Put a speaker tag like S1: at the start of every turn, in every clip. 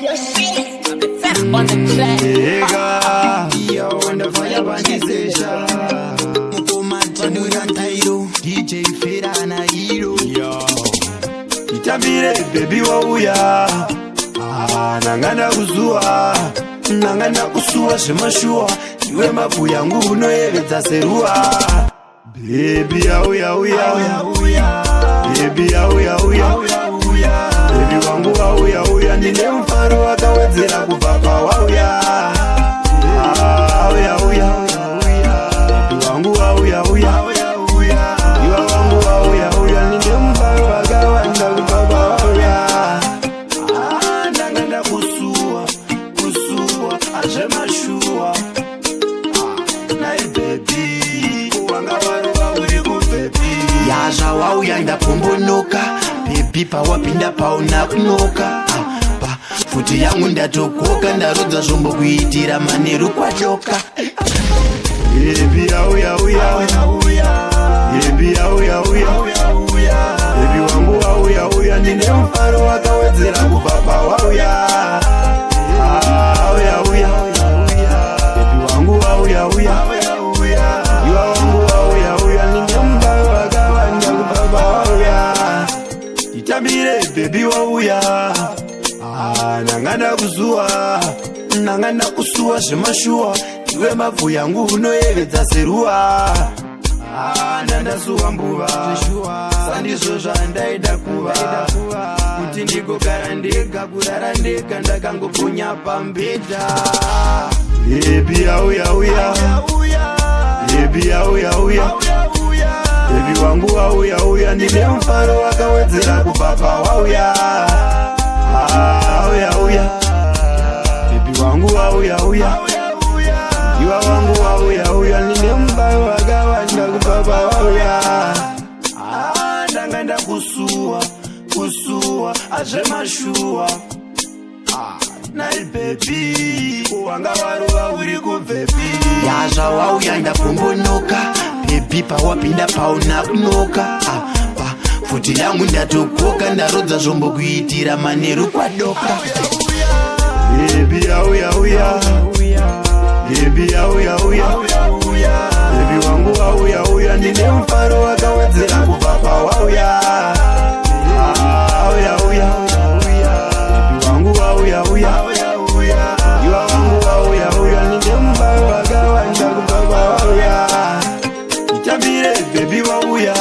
S1: Your shit on the track.
S2: Yo, when the fire bandizesha Mukomati Tairo DJ Fera na hero. Yo Itabire baby wauya nangana kuzua nangana kusua shemashua iwe mapu yangu unoyevedza serua. Baby auya baby auya baby wangu auya ndine mfaro wakawedzera kubva pawauya auya baby wangu auya iwa wangu auya ndine mfaro wakawanda kubva pawauya ndanganda kusua azvemashua nai baby wanga waruva uri kubebi yazvawauya ndapombonoka baby pawapinda pauna kunoka futi yangu ndatokoka ndarodza zvombo kuitira maneru kwachoka. Baby auya baby auya baby wangu auya ndine mfaro wakawedzera kubva pawauya auya baby wangu auya iwa wangu auya ndine mfaro wakawanda kubva pawauya. Itabire baby wauya nanganda kuzua nanganda kusua zvemashua iwe mabvu yangu unoyevedza serua. Ndandasuwa mbuva sandizvo zvandaida kuva kuti ndigogara ndega kurara ndega ndakangoponya pambedha. Baby auya baby auya baby wangu auya ndine mfaro wakawedzera kubva pawauya auya baby wangu auya iwa wangu auya ndine mfaro wakawanda kubva pawauya ndanganda kusua azvemashua nai baby wanga waruva uri kubvepi yazvawauya ndapombonoka baby pawapinda pauna kunoka futi yangu ndatokoka ndarodza zvombo kuitira maneru kwadoka. Baby auya baby auya baby wangu auya ndine mfaro wakawedzera kubva pawauya auya baby wangu auya iwa wangu auya ndine mfaro wakawanda kubva pawauya. Itabire baby wauya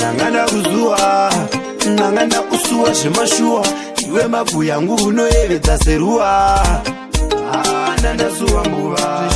S2: nanganda kuzua nanganda kusua zvemashua iwe mabvu yangu unoyevedza serua. Ndandasuwa mbuva